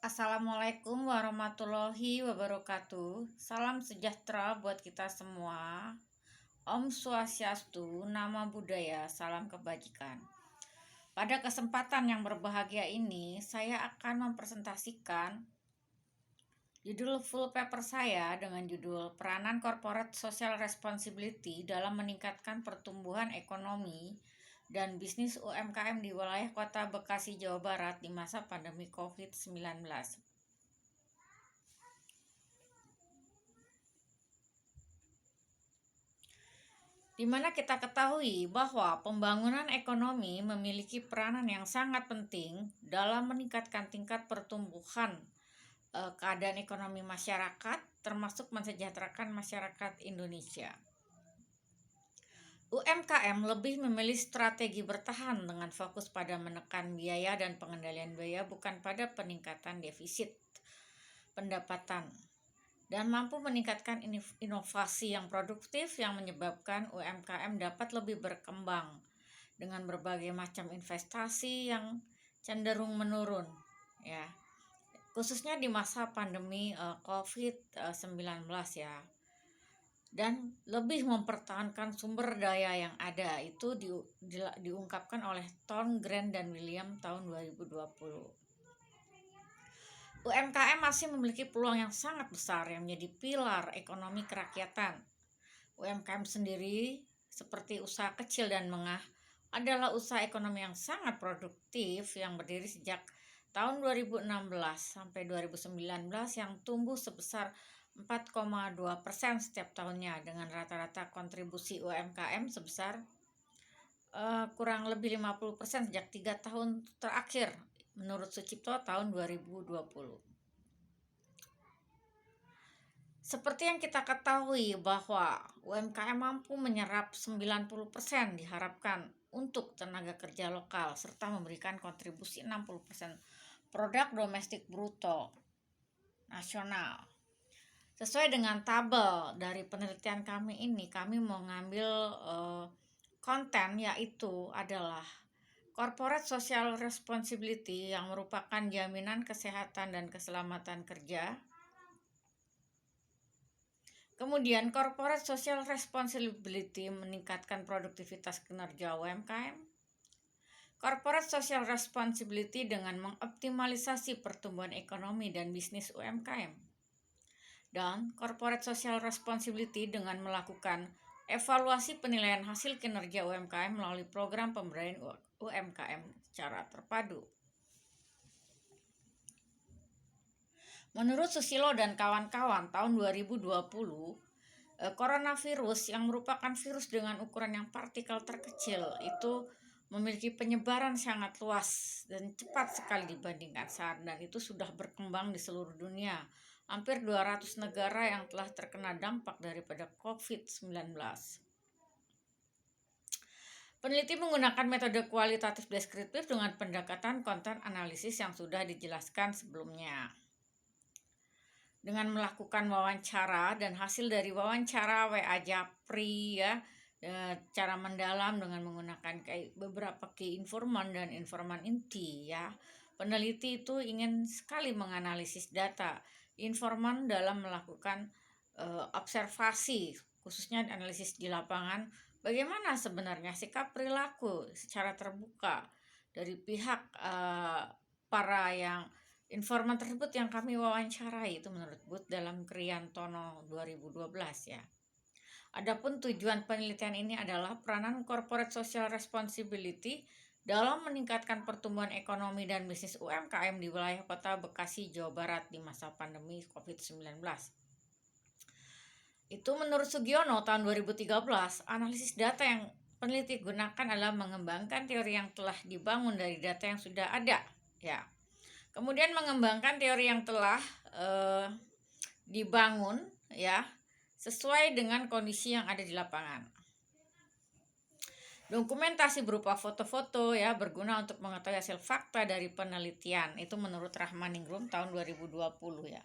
Assalamualaikum warahmatullahi wabarakatuh. Salam sejahtera buat kita semua. Om Swastiastu, Namo Buddhaya, salam kebajikan. Pada kesempatan yang berbahagia ini, saya akan mempresentasikan judul full paper saya dengan judul Peranan Corporate Social Responsibility dalam meningkatkan pertumbuhan ekonomi dan bisnis UMKM di wilayah Kota Bekasi, Jawa Barat di masa pandemi COVID-19. Di mana kita ketahui bahwa pembangunan ekonomi memiliki peranan yang sangat penting dalam meningkatkan tingkat pertumbuhan keadaan ekonomi masyarakat, termasuk mensejahterakan masyarakat Indonesia. UMKM lebih memilih strategi bertahan dengan fokus pada menekan biaya dan pengendalian biaya, bukan pada peningkatan defisit pendapatan, dan mampu meningkatkan inovasi yang produktif yang menyebabkan UMKM dapat lebih berkembang dengan berbagai macam investasi yang cenderung menurun, ya, khususnya di masa pandemi COVID-19, ya, dan lebih mempertahankan sumber daya yang ada. Itu diungkapkan oleh Tom Grant dan William tahun 2020. UMKM masih memiliki peluang yang sangat besar yang menjadi pilar ekonomi kerakyatan. UMKM sendiri seperti usaha kecil dan menengah adalah usaha ekonomi yang sangat produktif yang berdiri sejak tahun 2016 sampai 2019 yang tumbuh sebesar 4,2% setiap tahunnya dengan rata-rata kontribusi UMKM sebesar kurang lebih 50% sejak 3 tahun terakhir menurut Sucipto tahun 2020. Seperti yang kita ketahui bahwa UMKM mampu menyerap 90% diharapkan untuk tenaga kerja lokal serta memberikan kontribusi 60% produk domestik bruto nasional. Sesuai dengan tabel dari penelitian kami ini, kami mau ngambil konten yaitu adalah Corporate Social Responsibility yang merupakan jaminan kesehatan dan keselamatan kerja. Kemudian Corporate Social Responsibility meningkatkan produktivitas kinerja UMKM. Corporate Social Responsibility dengan mengoptimalisasi pertumbuhan ekonomi dan bisnis UMKM. Dan Corporate Social Responsibility dengan melakukan evaluasi penilaian hasil kinerja UMKM melalui program pemberdayaan UMKM secara terpadu. Menurut Susilo dan kawan-kawan tahun 2020, coronavirus yang merupakan virus dengan ukuran yang partikel terkecil itu memiliki penyebaran sangat luas dan cepat sekali dibandingkan SARS, dan itu sudah berkembang di seluruh dunia. Hampir 200 negara yang telah terkena dampak daripada COVID-19. Peneliti menggunakan metode kualitatif deskriptif dengan pendekatan konten analisis yang sudah dijelaskan sebelumnya. Dengan melakukan wawancara dan hasil dari wawancara WA Japri, ya, cara mendalam dengan menggunakan beberapa key informan dan informan inti, ya. Peneliti itu ingin sekali menganalisis data informan dalam melakukan observasi, khususnya analisis di lapangan, bagaimana sebenarnya sikap perilaku secara terbuka dari pihak para yang informan tersebut yang kami wawancarai, itu menurut Bud dalam Kriantono 2012, ya. Adapun tujuan penelitian ini adalah peranan corporate social responsibility dalam meningkatkan pertumbuhan ekonomi dan bisnis UMKM di wilayah Kota Bekasi, Jawa Barat di masa pandemi COVID-19. Itu menurut Sugiono tahun 2013, analisis data yang peneliti gunakan adalah mengembangkan teori yang telah dibangun dari data yang sudah ada, ya. Kemudian mengembangkan teori yang telah dibangun, ya, sesuai dengan kondisi yang ada di lapangan. Dokumentasi berupa foto-foto, ya, berguna untuk mengetahui hasil fakta dari penelitian. Itu menurut Rahmaningrum tahun 2020, ya.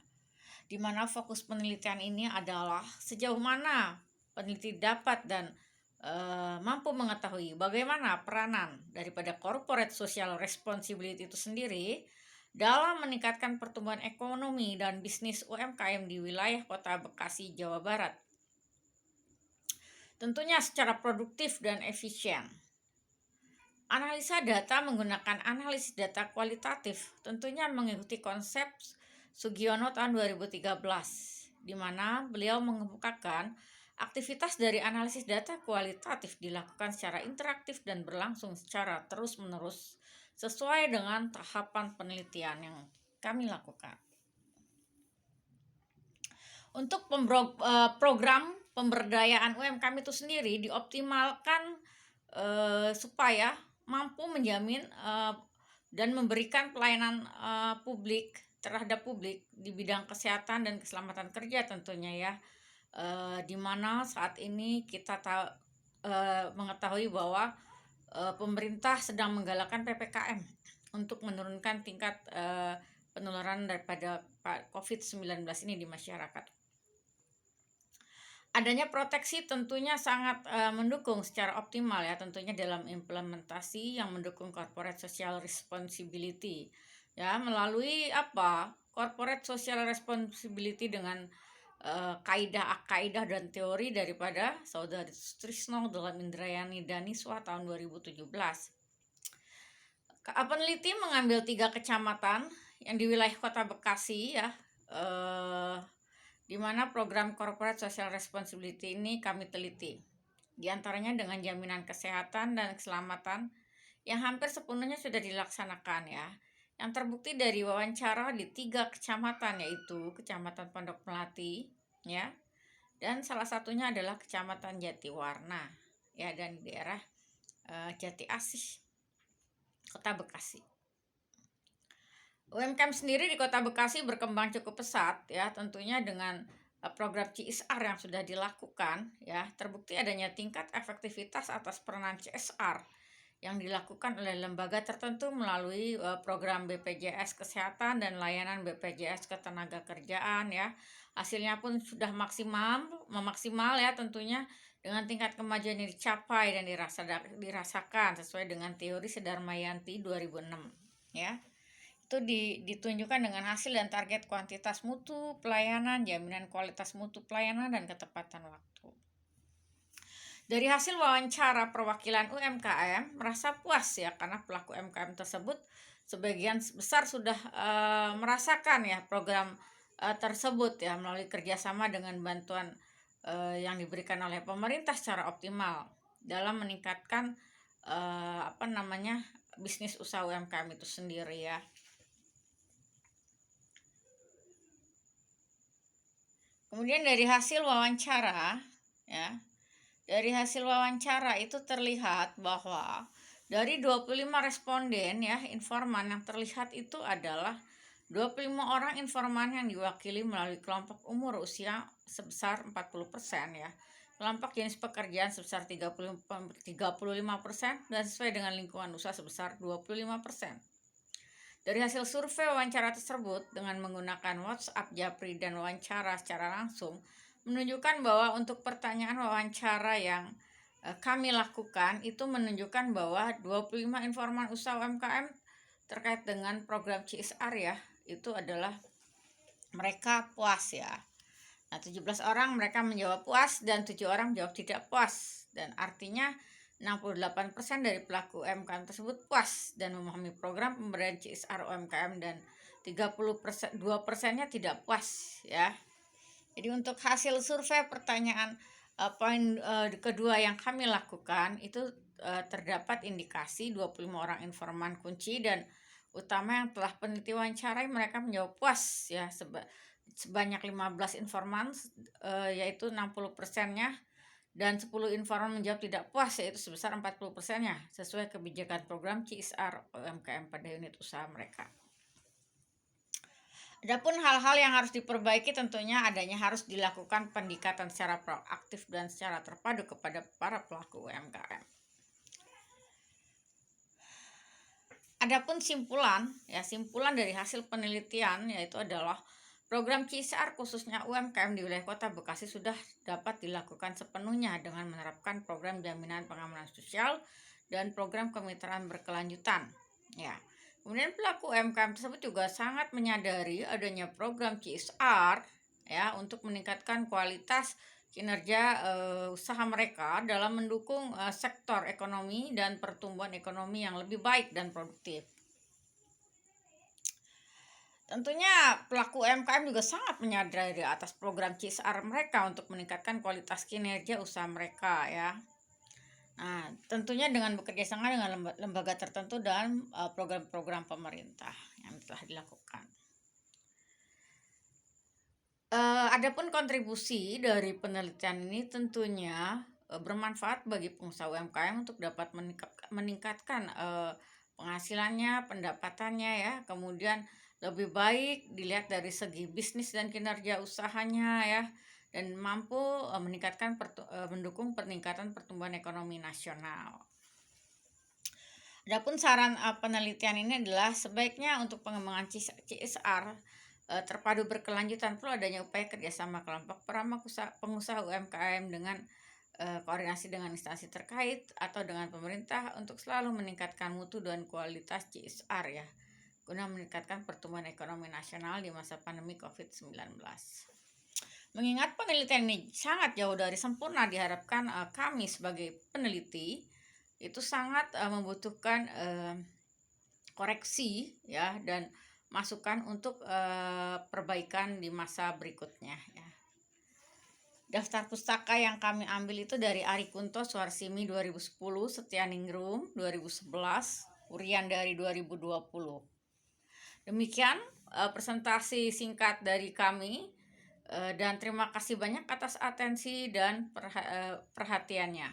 Di mana fokus penelitian ini adalah sejauh mana peneliti dapat dan mampu mengetahui bagaimana peranan daripada corporate social responsibility itu sendiri dalam meningkatkan pertumbuhan ekonomi dan bisnis UMKM di wilayah Kota Bekasi, Jawa Barat. Tentunya secara produktif dan efisien. Analisa data menggunakan analisis data kualitatif tentunya mengikuti konsep Sugiono tahun 2013, di mana beliau mengemukakan aktivitas dari analisis data kualitatif dilakukan secara interaktif dan berlangsung secara terus-menerus sesuai dengan tahapan penelitian yang kami lakukan. Untuk program pemberdayaan UMKM itu sendiri dioptimalkan supaya mampu menjamin dan memberikan pelayanan publik terhadap publik di bidang kesehatan dan keselamatan kerja tentunya ya, di mana saat ini kita mengetahui bahwa pemerintah sedang menggalakkan PPKM untuk menurunkan tingkat penularan daripada COVID-19 ini di masyarakat. Adanya proteksi tentunya sangat mendukung secara optimal ya, tentunya dalam implementasi yang mendukung corporate social responsibility ya, melalui corporate social responsibility dengan kaidah dan teori daripada Saudari Sutrisno dalam Indrayani Daniswa tahun 2017. Peneliti mengambil 3 kecamatan yang di wilayah Kota Bekasi ya, di mana program corporate social responsibility ini kami teliti. Di antaranya dengan jaminan kesehatan dan keselamatan yang hampir sepenuhnya sudah dilaksanakan ya. Yang terbukti dari wawancara di 3 kecamatan, yaitu Kecamatan Pondok Melati ya, dan salah satunya adalah Kecamatan Jatiwarna ya, dan di daerah Jati Asih, Kota Bekasi. UMKM sendiri di Kota Bekasi berkembang cukup pesat ya, tentunya dengan program CSR yang sudah dilakukan ya, terbukti adanya tingkat efektivitas atas peranan CSR yang dilakukan oleh lembaga tertentu melalui program BPJS Kesehatan dan layanan BPJS Ketenagakerjaan ya. Hasilnya pun sudah maksimal ya, tentunya dengan tingkat kemajuan yang dicapai dan dirasakan sesuai dengan teori Sedarmayanti 2006 ya. Itu ditunjukkan dengan hasil dan target kuantitas mutu pelayanan, jaminan kualitas mutu pelayanan, dan ketepatan waktu. Dari hasil wawancara perwakilan UMKM merasa puas ya, karena pelaku UMKM tersebut sebagian besar sudah merasakan ya program tersebut ya, melalui kerjasama dengan bantuan yang diberikan oleh pemerintah secara optimal dalam meningkatkan bisnis usaha UMKM itu sendiri ya. Kemudian dari hasil wawancara ya, dari hasil wawancara itu terlihat bahwa dari 25 responden ya, informan yang terlihat itu adalah 25 orang informan yang diwakili melalui kelompok umur usia sebesar 40% ya, kelompok jenis pekerjaan sebesar 35% dan sesuai dengan lingkungan usaha sebesar 25%. Dari hasil survei wawancara tersebut dengan menggunakan WhatsApp, Japri, dan wawancara secara langsung menunjukkan bahwa untuk pertanyaan wawancara yang kami lakukan itu menunjukkan bahwa 25 informan usaha UMKM terkait dengan program CSR ya, itu adalah mereka puas ya. Nah, 17 orang mereka menjawab puas dan 7 orang menjawab tidak puas, dan artinya 68% dari pelaku UMKM tersebut puas dan memahami program pemberdayaan CSR UMKM, dan 32%-nya tidak puas ya. Jadi untuk hasil survei pertanyaan poin kedua yang kami lakukan itu terdapat indikasi 25 orang informan kunci dan utama yang telah peneliti wawancarai mereka menjawab puas ya, sebanyak 15 informan yaitu 60%-nya, dan 10 informan menjawab tidak puas yaitu sebesar 40%-nya sesuai kebijakan program CSR UMKM pada unit usaha mereka. Adapun hal-hal yang harus diperbaiki tentunya adanya harus dilakukan pendekatan secara proaktif dan secara terpadu kepada para pelaku UMKM. Adapun simpulan dari hasil penelitian yaitu adalah program CSR khususnya UMKM di wilayah Kota Bekasi sudah dapat dilakukan sepenuhnya dengan menerapkan program jaminan pengamanan sosial dan program kemitraan berkelanjutan. Ya, Kemudian pelaku UMKM tersebut juga sangat menyadari adanya program CSR ya untuk meningkatkan kualitas kinerja usaha mereka dalam mendukung sektor ekonomi dan pertumbuhan ekonomi yang lebih baik dan produktif. Tentunya pelaku UMKM juga sangat menyadari atas program CSR mereka untuk meningkatkan kualitas kinerja usaha mereka ya. Nah, tentunya dengan bekerja sama dengan lembaga tertentu dan program-program pemerintah yang telah dilakukan. Adapun kontribusi dari penelitian ini tentunya bermanfaat bagi pengusaha UMKM untuk dapat meningkatkan penghasilannya, pendapatannya ya, kemudian lebih baik dilihat dari segi bisnis dan kinerja usahanya ya, dan mampu mendukung peningkatan pertumbuhan ekonomi nasional. Adapun saran penelitian ini adalah sebaiknya untuk pengembangan CSR terpadu berkelanjutan perlu adanya upaya kerjasama kelompok pengusaha UMKM dengan koordinasi dengan instansi terkait atau dengan pemerintah untuk selalu meningkatkan mutu dan kualitas CSR ya, guna meningkatkan pertumbuhan ekonomi nasional di masa pandemi COVID-19. Mengingat penelitian ini sangat jauh dari sempurna, diharapkan kami sebagai peneliti itu sangat membutuhkan koreksi ya dan masukan untuk perbaikan di masa berikutnya ya. Daftar pustaka yang kami ambil itu dari Ari Kunto Suarsimi 2010, Setianingrum 2011, Urian dari 2020. Demikian presentasi singkat dari kami dan terima kasih banyak atas atensi dan perhatiannya.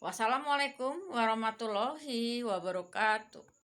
Wassalamualaikum warahmatullahi wabarakatuh.